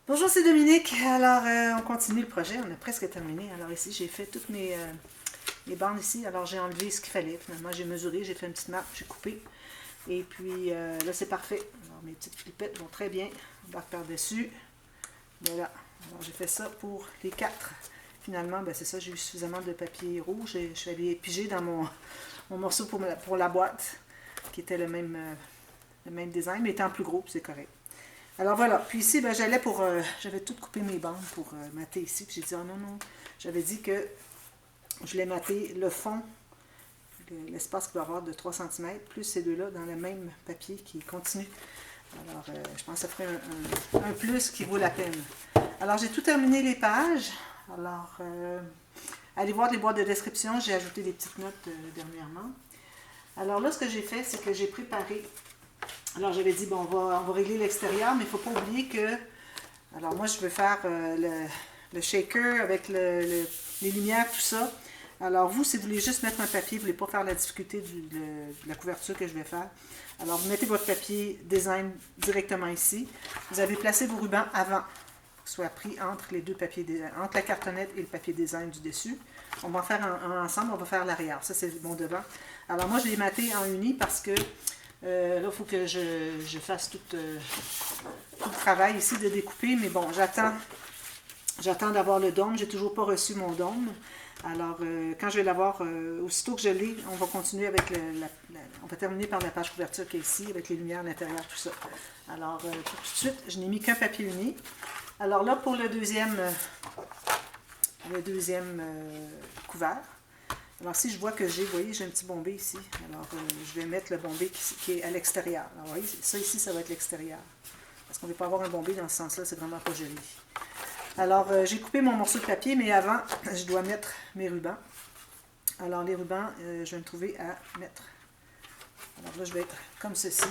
Bonjour, c'est Dominique. Alors, on continue le projet. On a presque terminé. Alors ici, j'ai fait toutes mes bandes ici. Alors, j'ai enlevé ce qu'il fallait. Finalement, j'ai mesuré, j'ai fait une petite map, j'ai coupé. Et puis, là, c'est parfait. Alors, mes petites flipettes vont très bien. On barre par-dessus. Voilà. Alors, j'ai fait ça pour les quatre. Finalement, ben, c'est ça, j'ai eu suffisamment de papier rouge. Je suis allée piger dans mon morceau pour la boîte, qui était le même design, mais étant plus gros, puis c'est correct. Alors voilà, puis ici, ben, j'avais tout coupé mes bandes pour mater ici, puis j'ai dit, oh non, non, j'avais dit que je voulais mater le fond, l'espace qu'il va y avoir de 3 cm, plus ces deux-là dans le même papier qui continue. Alors, je pense que ça ferait un plus qui vaut la peine. Alors, j'ai tout terminé les pages. Alors, allez voir les boîtes de description, j'ai ajouté des petites notes dernièrement. Alors là, ce que j'ai fait, c'est que j'ai préparé. Alors, j'avais dit, bon, on va régler l'extérieur, mais il ne faut pas oublier que. Alors, moi, je veux faire le shaker avec les lumières, tout ça. Alors, vous, si vous voulez juste mettre un papier, vous ne voulez pas faire la difficulté de la couverture que je vais faire. Alors, vous mettez votre papier design directement ici. Vous avez placé vos rubans avant, soit pris entre les deux papiers, entre la cartonnette et le papier design du dessus. On va en faire un ensemble, on va faire l'arrière. Ça, c'est mon devant. Alors, moi, je l'ai maté en uni parce que là, il faut que je fasse tout le travail ici de découper, mais bon, j'attends d'avoir le dôme. J'ai toujours pas reçu mon dôme. Alors, quand je vais l'avoir, aussitôt que je l'ai, on va continuer avec on va terminer par la page couverture qui est ici, avec les lumières à l'intérieur, tout ça. Alors, tout de suite, je n'ai mis qu'un papier uni. Alors là, pour le deuxième couvert, alors si je vois que vous voyez, j'ai un petit bombé ici. Alors, je vais mettre le bombé qui est à l'extérieur. Alors, vous voyez, ça ici, ça va être l'extérieur. Parce qu'on ne veut pas avoir un bombé dans ce sens-là, c'est vraiment pas joli. Alors, j'ai coupé mon morceau de papier, mais avant, je dois mettre mes rubans. Alors, les rubans, je vais me trouver à mettre. Alors là, je vais être comme ceci.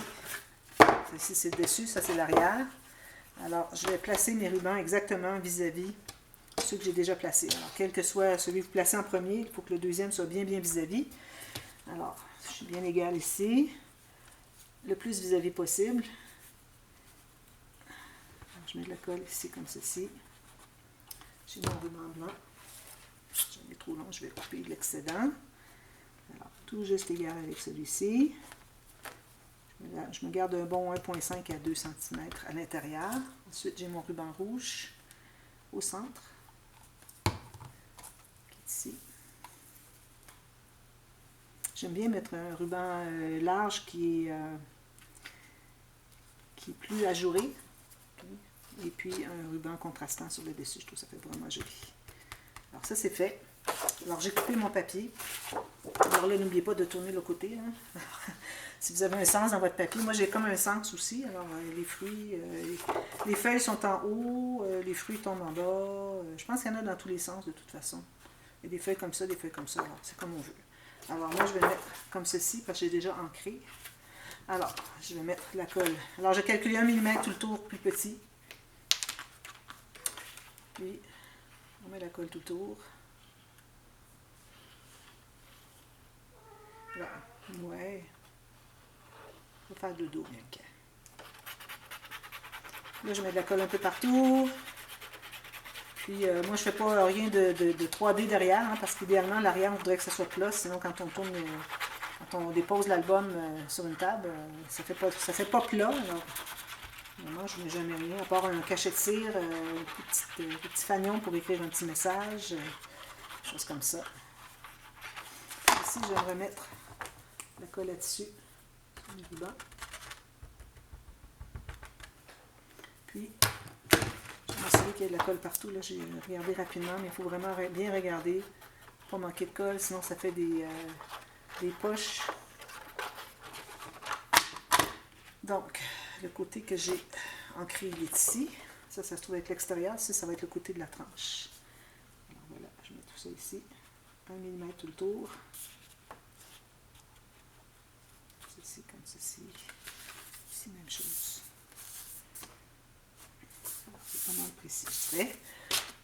Ceci, c'est le dessus, ça, c'est l'arrière. Alors, je vais placer mes rubans exactement vis-à-vis ceux que j'ai déjà placés. Alors, quel que soit celui que vous placez en premier, il faut que le deuxième soit bien vis-à-vis. Alors, je suis bien égale ici. Le plus vis-à-vis possible. Alors, je mets de la colle ici comme ceci. J'ai mon ruban blanc. J'en ai trop long, je vais couper l'excédent. Alors, tout juste égal avec celui-ci. Je me garde un bon 1,5 à 2 cm à l'intérieur. Ensuite, j'ai mon ruban rouge au centre, qui est ici. J'aime bien mettre un ruban large qui est plus ajouré. Et puis un ruban contrastant sur le dessus. Je trouve que ça fait vraiment joli. Alors ça, c'est fait. Alors, j'ai coupé mon papier. Alors là, n'oubliez pas de tourner le côté. Hein. Si vous avez un sens dans votre papier, moi j'ai comme un sens aussi. Alors, les fruits, les feuilles sont en haut, les fruits tombent en bas. Je pense qu'il y en a dans tous les sens de toute façon. Il y a des feuilles comme ça, des feuilles comme ça. Alors, c'est comme on veut. Alors, moi, je vais le mettre comme ceci parce que j'ai déjà ancré. Alors, je vais mettre la colle. Alors, j'ai calculé 1 mm tout le tour plus petit. Puis, on met la colle tout le tour. Là, ouais. On va faire dodo, bien que. Là, je mets de la colle un peu partout. Puis, moi, je ne fais pas rien de 3D derrière, hein, parce qu'idéalement, l'arrière, on voudrait que ça soit plat. Sinon, quand on tourne, quand on dépose l'album sur une table, ça fait pas plat. Alors, moi, je ne mets jamais rien, à part un cachet de cire, un petit fanion pour écrire un petit message, des choses comme ça. Ici, j'aimerais mettre la colle là-dessus, sur le ruban. Puis, je vais m'assurer qu'il y a de la colle partout. Là, j'ai regardé rapidement, mais il faut vraiment bien regarder. Pas manquer de colle, sinon ça fait des poches. Donc, le côté que j'ai ancré, il est ici. Ça se trouve être l'extérieur. Ça va être le côté de la tranche. Alors voilà, je mets tout ça ici. 1 mm tout le tour. Ceci comme ceci. Ici, même chose. Alors, c'est pas mal précis, je dirais.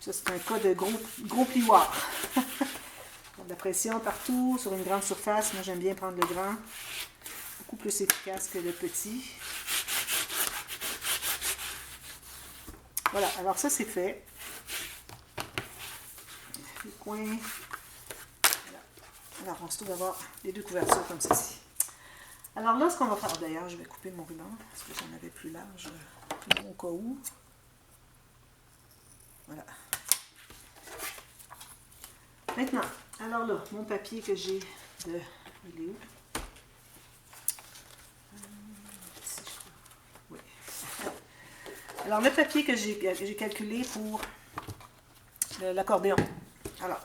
Ça, c'est un cas de gros plioir. De la pression partout, sur une grande surface. Moi, j'aime bien prendre le grand. Beaucoup plus efficace que le petit. Voilà, alors ça c'est fait. Les coins. Voilà. Alors on se trouve d'avoir les deux couvertures comme ceci. Alors là, ce qu'on va faire, d'ailleurs, je vais couper mon ruban parce que j'en avais plus large au cas où. Voilà. Maintenant, alors là, mon papier que j'ai de... Il est où? Ici, je crois. Oui. Alors, le papier que j'ai calculé pour l'accordéon. Alors,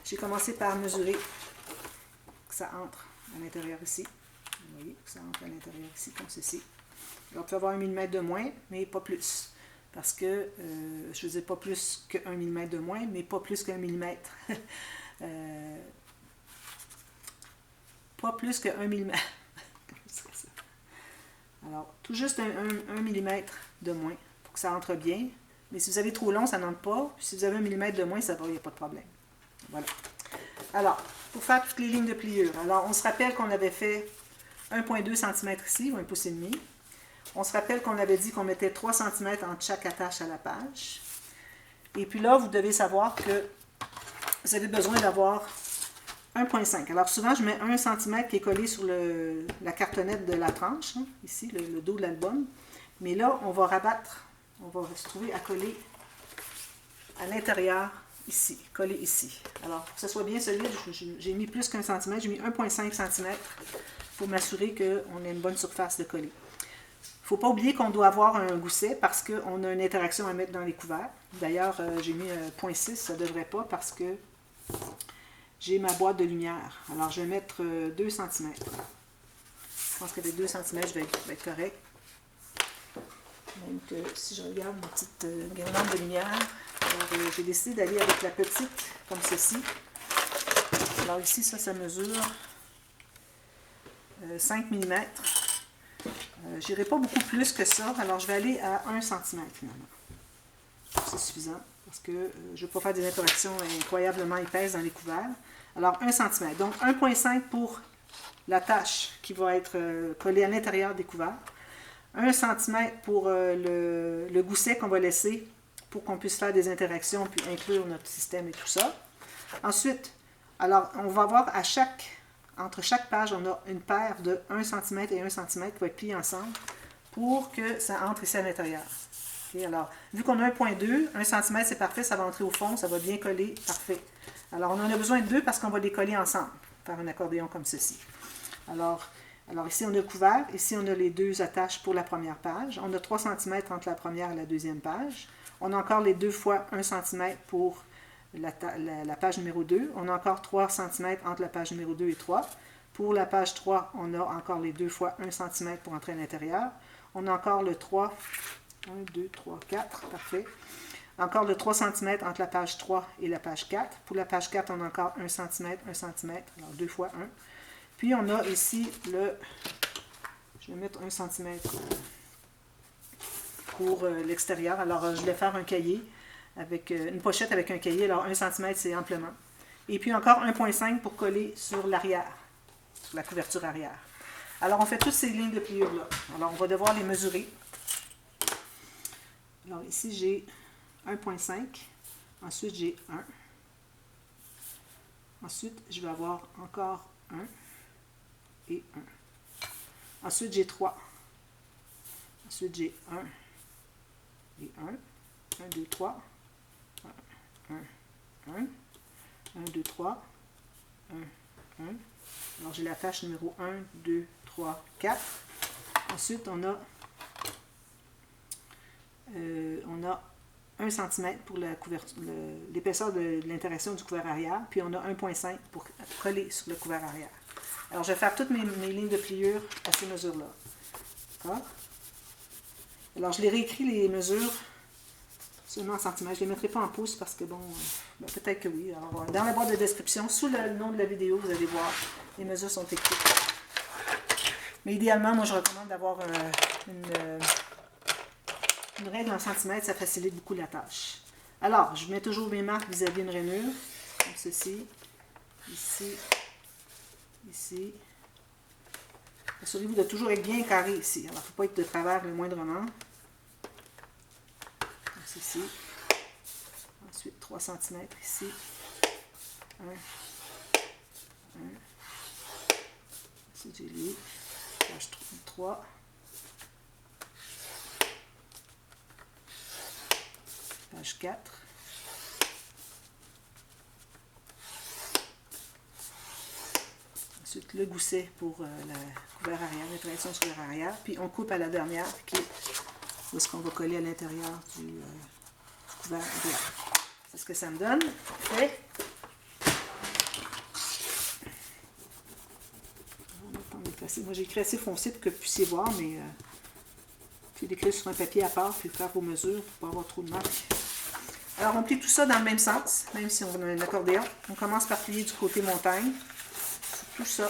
j'ai commencé par mesurer que ça entre à l'intérieur ici. Vous voyez que ça entre à l'intérieur ici, comme ceci. Alors, on peut avoir 1 mm de moins, mais pas plus. Parce que, je ne dis pas plus que 1 mm de moins, mais pas plus qu'un millimètre. Pas plus que 1 mm. Alors, tout juste 1 mm de moins pour que ça entre bien. Mais si vous avez trop long, ça n'entre pas. Puis si vous avez 1 mm de moins, ça va, il n'y a pas de problème. Voilà. Alors, pour faire toutes les lignes de pliure, alors on se rappelle qu'on avait fait 1,2 cm ici, ou 1,5 pouce. On se rappelle qu'on avait dit qu'on mettait 3 cm entre chaque attache à la page. Et puis là, vous devez savoir que vous avez besoin d'avoir 1,5. Alors souvent, je mets 1 cm qui est collé sur la cartonnette de la tranche, hein, ici, le dos de l'album. Mais là, on va rabattre, on va se trouver à coller à l'intérieur, ici, coller ici. Alors, pour que ce soit bien solide, j'ai mis plus qu'1 cm, j'ai mis 1,5 cm pour m'assurer qu'on a une bonne surface de coller. Il ne faut pas oublier qu'on doit avoir un gousset parce qu'on a une interaction à mettre dans les couverts. D'ailleurs, j'ai mis 0,6, ça ne devrait pas parce que j'ai ma boîte de lumière. Alors, je vais mettre 2 cm. Je pense qu'avec 2 cm, je vais être correct. Donc, si je regarde ma petite guirlande de lumière, j'ai décidé d'aller avec la petite, comme ceci. Alors ici, ça mesure 5 mm. Je n'irai pas beaucoup plus que ça, alors je vais aller à 1 cm finalement. C'est suffisant, parce que je ne veux pas faire des interactions incroyablement épaisses dans les couverts. Alors 1 cm, donc 1,5 pour la tâche qui va être collée à l'intérieur des couverts. 1 cm pour le gousset qu'on va laisser pour qu'on puisse faire des interactions puis inclure notre système et tout ça. Ensuite, alors on va avoir entre chaque page, on a une paire de 1 cm et 1 cm qui va être pliés ensemble pour que ça entre ici à l'intérieur. Okay, alors, vu qu'on a 1,2, 1 cm c'est parfait, ça va entrer au fond, ça va bien coller, parfait. Alors, on en a besoin de 2 parce qu'on va les coller ensemble, faire un accordéon comme ceci. Alors ici, on a le couvert. Ici, on a les 2 attaches pour la première page. On a 3 cm entre la première et la deuxième page. On a encore les 2 fois 1 cm pour la page numéro 2. On a encore 3 cm entre la page numéro 2 et 3. Pour la page 3, on a encore les 2 fois 1 cm pour entrer à l'intérieur. On a encore le 3, 1, 2, 3, 4, parfait. Encore le 3 cm entre la page 3 et la page 4. Pour la page 4, on a encore 1 cm, 1 cm, alors 2 fois 1. Puis on a ici je vais mettre 1 cm pour l'extérieur. Alors je vais faire un cahier, avec une pochette avec un cahier. Alors 1 cm c'est amplement. Et puis encore 1,5 pour coller sur l'arrière, sur la couverture arrière. Alors on fait toutes ces lignes de pliure là. Alors on va devoir les mesurer. Alors ici j'ai 1,5. Ensuite j'ai 1. Ensuite je vais avoir encore 1. Et 1. Ensuite, j'ai 3. Ensuite, j'ai 1 et 1. 1, 2, 3. 1, 1, 1. 1, 2, 3. 1, 1. Alors, j'ai la tâche numéro 1, 2, 3, 4. Ensuite, on a 1 cm pour l'épaisseur de l'interaction du couvert arrière. Puis, on a 1,5 pour coller sur le couvert arrière. Alors, je vais faire toutes mes lignes de pliure à ces mesures-là. D'accord? Alors, je les réécris, les mesures, seulement en centimètres. Je ne les mettrai pas en pouces parce que, bon, peut-être que oui. Alors, dans la boîte de description, sous le nom de la vidéo, vous allez voir, les mesures sont écrites. Mais idéalement, moi, je recommande d'avoir une règle en centimètres. Ça facilite beaucoup la tâche. Alors, je mets toujours mes marques vis-à-vis une rainure, comme ceci, ici, ici. Assurez-vous de toujours être bien carré ici. Alors, il ne faut pas être de travers le moindrement. ici. Ensuite, 3 cm ici. 1. Ensuite, j'ai lui. Page 3. Page 4. Ensuite, le gousset pour la couvert arrière, l'impression sur l'arrière. Puis, on coupe à la dernière, qui est ce qu'on va coller à l'intérieur du couvert arrière. C'est ce que ça me donne. Parfait. Moi, j'ai écrit assez foncé pour que vous puissiez voir, mais puis l'écrire sur un papier à part, puis faire vos mesures pour ne pas avoir trop de marques. Alors, on plie tout ça dans le même sens, même si on a un accordéon. On commence par plier du côté montagne. Tout ça.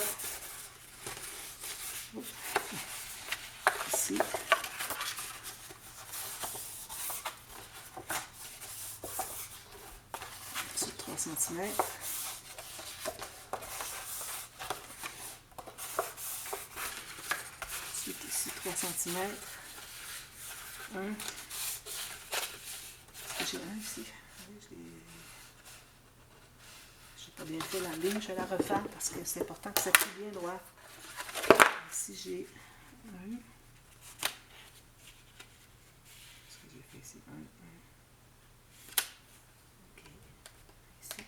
Ici. Ensuite, 3 cm. Ensuite, ici, 3 cm. 1. J'ai un ici. J'ai pas bien fait la ligne, je vais la refaire parce que c'est important que ça plie bien droit. Ici, j'ai un. Qu'est-ce que j'ai fait ici? Un. OK. Ici.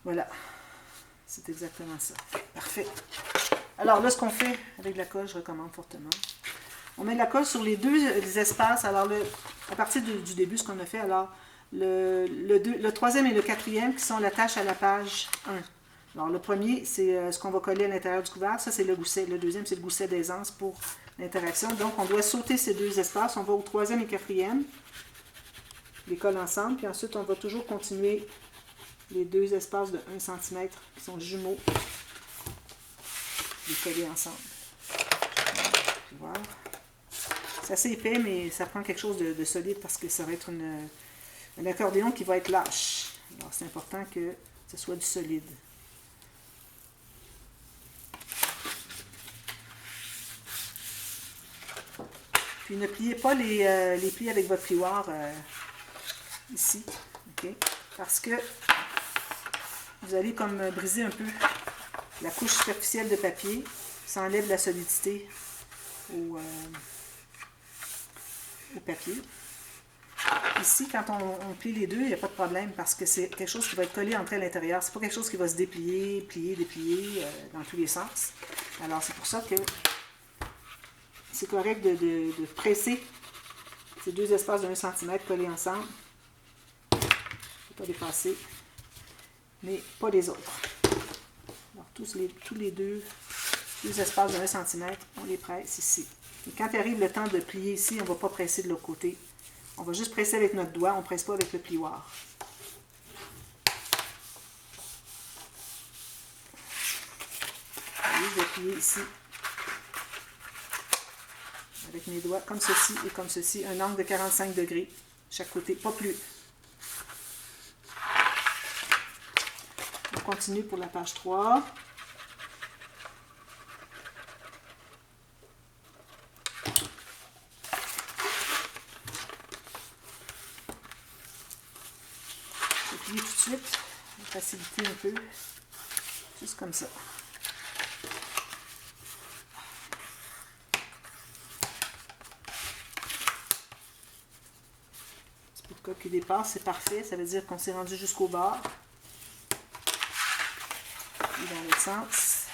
Voilà. C'est exactement ça. Parfait. Alors là, ce qu'on fait avec la colle, je recommande fortement. On met de la colle sur les deux espaces. Alors, à partir du début, ce qu'on a fait, alors, le troisième et le quatrième qui sont l'attache à la page 1. Alors, le premier, c'est ce qu'on va coller à l'intérieur du couvert. Ça, c'est le gousset. Le deuxième, c'est le gousset d'aisance pour l'interaction. Donc, on doit sauter ces deux espaces. On va au troisième et quatrième. Les colle ensemble. Puis ensuite, on va toujours continuer les deux espaces de 1 cm qui sont jumeaux. Les coller ensemble. Voir. C'est assez épais, mais ça prend quelque chose de solide parce que ça va être un accordéon qui va être lâche. Alors, c'est important que ce soit du solide. Puis, ne pliez pas les plis avec votre plioir ici. Okay? Parce que vous allez comme briser un peu la couche superficielle de papier. Ça enlève la solidité au papier. Ici, quand on plie les deux, il n'y a pas de problème parce que c'est quelque chose qui va être collé entre à l'intérieur. C'est pas quelque chose qui va se déplier, plier, déplier dans tous les sens. Alors, c'est pour ça que c'est correct de presser ces deux espaces de 1 cm collés ensemble. Il ne faut pas dépasser, mais pas les autres. Alors, tous les deux espaces de 1 cm, on les presse ici. Et quand arrive le temps de plier ici, on ne va pas presser de l'autre côté. On va juste presser avec notre doigt, on ne presse pas avec le plioir. Et je vais plier ici avec mes doigts, comme ceci et comme ceci, un angle de 45 degrés chaque côté, pas plus. On continue pour la page 3. Tout de suite, faciliter un peu, juste comme ça. C'est pour le cas qui dépasse, c'est parfait, ça veut dire qu'on s'est rendu jusqu'au bord. Et dans l'autre sens,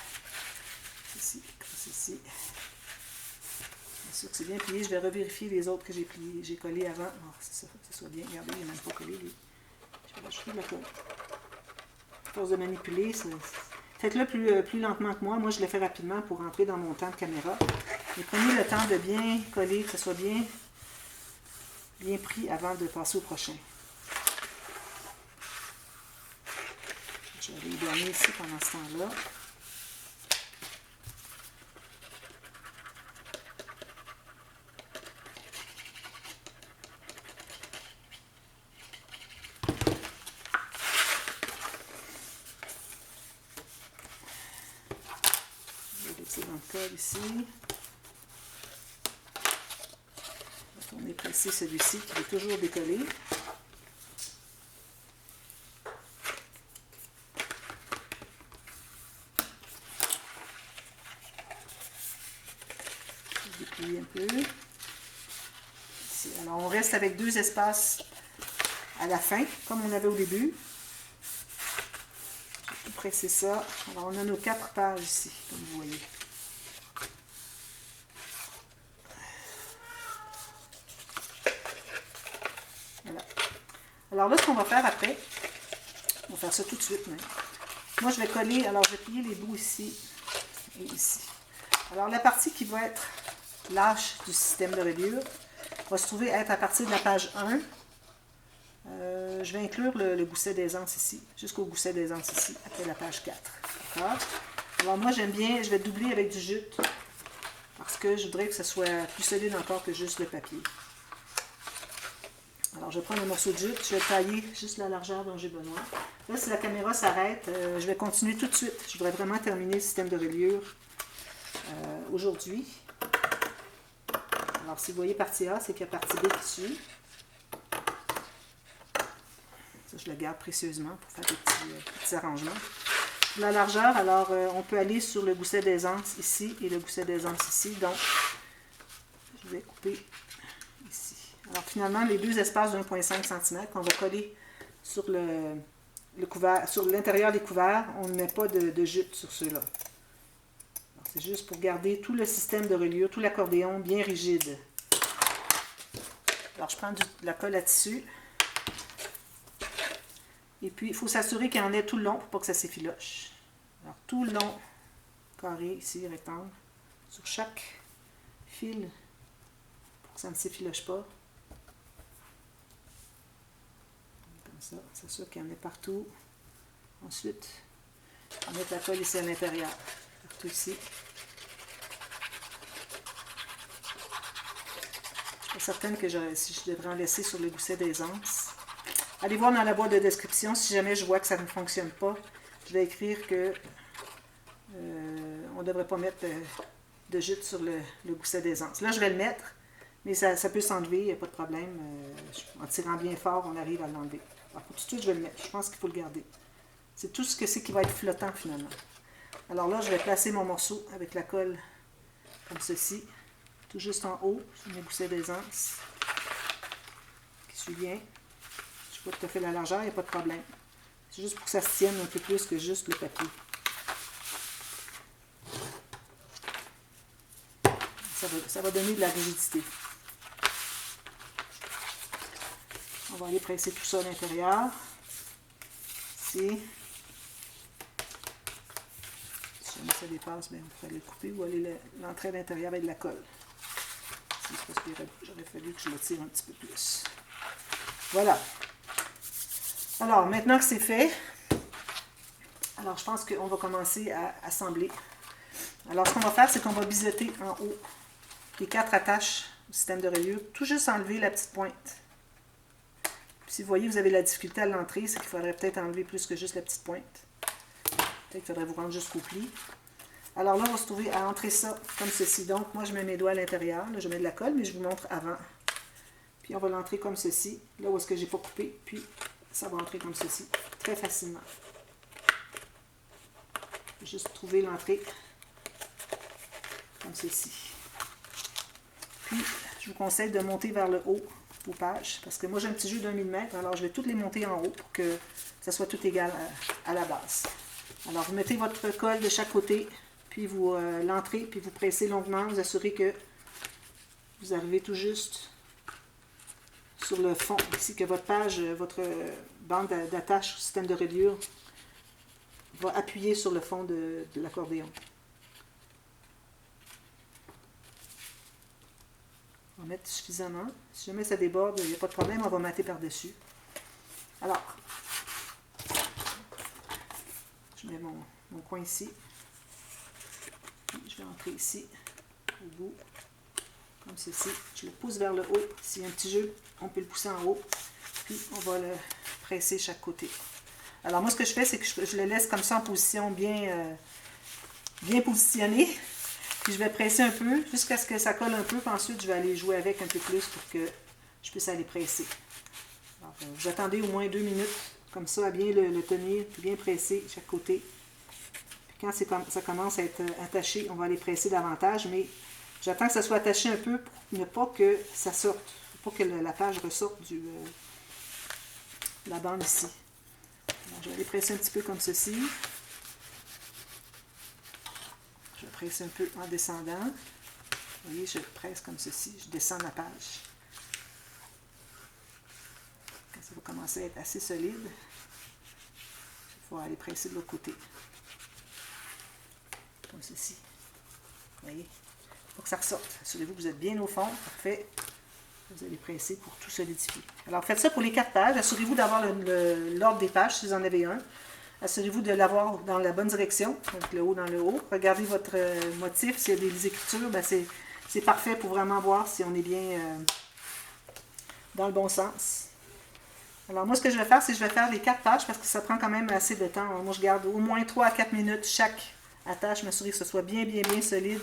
ici, comme ceci. Bien sûr que c'est bien plié, je vais revérifier les autres que j'ai pliés, j'ai collés avant. Oh, c'est ça, que ce soit bien, regardez, il n'est même pas collé. Je vais rajouter de la colle. À force de manipuler, faites-le plus lentement que moi. Moi, je le fais rapidement pour rentrer dans mon temps de caméra. Mais prenez le temps de bien coller, que ce soit bien pris avant de passer au prochain. Je vais aller y donner ici pendant ce temps-là. presser dans le col ici. On est pressé celui-ci qui est toujours décollé. Je déplie un peu. Ici. Alors on reste avec 2 espaces à la fin, comme on avait au début. Je vais tout presser ça. Alors on a nos 4 pages ici, comme vous voyez. Alors là, ce qu'on va faire après, on va faire ça tout de suite même. Moi, je vais coller, alors je vais plier les bouts ici et ici. Alors la partie qui va être lâche du système de reliure va se trouver être à partir de la page 1. Je vais inclure le gousset d'aisance ici, jusqu'au gousset d'aisance ici, après la page 4. D'accord? Alors moi, j'aime bien, je vais doubler avec du jute, parce que je voudrais que ce soit plus solide encore que juste le papier. Alors, je vais prendre un morceau de jute, je vais tailler juste la largeur dont j'ai besoin. Là, si la caméra s'arrête, je vais continuer tout de suite. Je voudrais vraiment terminer le système de reliure aujourd'hui. Alors, si vous voyez partie A, c'est qu'il y a partie B qui suit. Ça, je le garde précieusement pour faire des petits arrangements. La largeur, alors, on peut aller sur le gousset d'aisance ici et le gousset d'aisance ici. Donc, je vais couper ici. Alors finalement, les 2 espaces de 1,5 cm qu'on va coller sur le couvert, sur l'intérieur des couverts, on ne met pas de jute sur ceux-là. C'est juste pour garder tout le système de reliure, tout l'accordéon bien rigide. Alors je prends de la colle à tissu. Et puis il faut s'assurer qu'il y en ait tout le long pour pas que ça s'effiloche. Alors tout le long, carré ici, rectangle, sur chaque fil, pour que ça ne s'effiloche pas. Ça, c'est sûr qu'il y en a partout. Ensuite, on va mettre la colle ici à l'intérieur. Partout ici. Je suis pas certaine que si je devrais en laisser sur le gousset d'aisance. Allez voir dans la boîte de description. Si jamais je vois que ça ne fonctionne pas, je vais écrire que on ne devrait pas mettre de jute sur le gousset d'aisance. Là, je vais le mettre, mais ça peut s'enlever, il n'y a pas de problème. En tirant bien fort, on arrive à l'enlever. Alors, pour tout de suite, je vais le mettre. Je pense qu'il faut le garder. C'est tout ce que c'est qui va être flottant, finalement. Alors là, je vais placer mon morceau avec la colle comme ceci, tout juste en haut, sur mes goussets d'aisance, qui suit bien. Je ne sais pas tout à fait la largeur, il n'y a pas de problème. C'est juste pour que ça se tienne un peu plus que juste le papier. Ça va donner de la rigidité. On va aller presser tout ça à l'intérieur. Ici. Si jamais ça dépasse, bien, il faut le couper ou aller l'entrer à l'intérieur avec de la colle. Ici, c'est parce qu'il j'aurais fallu que je le tire un petit peu plus. Voilà. Alors, maintenant que c'est fait, alors je pense qu'on va commencer à assembler. Alors, ce qu'on va faire, c'est qu'on va biseauter en haut les 4 attaches du système de reliure, tout juste enlever la petite pointe. Si vous voyez, vous avez la difficulté à l'entrée, c'est qu'il faudrait peut-être enlever plus que juste la petite pointe. Peut-être qu'il faudrait vous rendre jusqu'au pli. Alors là, on va se trouver à entrer ça comme ceci. Donc, moi, je mets mes doigts à l'intérieur. Là, je mets de la colle, mais je vous montre avant. Puis, on va l'entrer comme ceci. Là où est-ce que je n'ai pas coupé. Puis, ça va entrer comme ceci. Très facilement. Juste trouver l'entrée comme ceci. Puis, je vous conseille de monter vers le haut vos pages, parce que moi j'ai un petit jeu d'1 mm, alors je vais toutes les monter en haut pour que ça soit tout égal à la base. Alors vous mettez votre colle de chaque côté, puis vous l'entrez, puis vous pressez longuement, vous assurez que vous arrivez tout juste sur le fond, ici que votre page, votre bande d'attache au système de reliure va appuyer sur le fond de l'accordéon. On va mettre suffisamment. Si jamais ça déborde, il n'y a pas de problème, on va mater par-dessus. Alors, je mets mon coin ici. Je vais entrer ici, au bout, comme ceci. Je le pousse vers le haut. S'il y a un petit jeu, on peut le pousser en haut. Puis, on va le presser chaque côté. Alors, moi, ce que je fais, c'est que je le laisse comme ça en position bien positionnée. Puis je vais presser un peu jusqu'à ce que ça colle un peu. Puis ensuite, je vais aller jouer avec un peu plus pour que je puisse aller presser. Alors, vous attendez au moins 2 minutes, comme ça, à bien le tenir, puis bien presser chaque côté. Puis quand ça commence à être attaché, on va aller presser davantage, mais j'attends que ça soit attaché un peu pour ne pas que ça sorte, pour que la page ressorte de la bande ici. Alors, je vais aller presser un petit peu comme ceci. Je vais presser un peu en descendant. Vous voyez, je presse comme ceci, je descends la page. Quand ça va commencer à être assez solide, il va aller presser de l'autre côté. Comme ceci. Vous voyez? Pour que ça ressorte. Assurez-vous que vous êtes bien au fond. Parfait. Vous allez presser pour tout solidifier. Alors, faites ça pour les 4 pages. Assurez-vous d'avoir l'ordre des pages si vous en avez un. Assurez-vous de l'avoir dans la bonne direction, donc le haut dans le haut. Regardez votre motif. S'il y a des écritures, ben c'est parfait pour vraiment voir si on est bien dans le bon sens. Alors, moi, ce que je vais faire, c'est que je vais faire les 4 pages parce que ça prend quand même assez de temps. Alors, moi, je garde au moins 3 à 4 minutes chaque attache, m'assurer que ce soit bien solide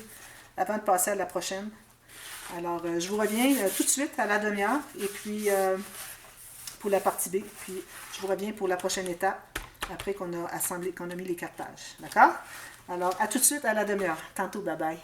avant de passer à la prochaine. Alors, je vous reviens tout de suite à la demi-heure et puis pour la partie B. Puis, je vous reviens pour la prochaine étape après qu'on a assemblé, qu'on a mis les 4 pages. D'accord? Alors, à tout de suite à la demi-heure. Tantôt, bye bye.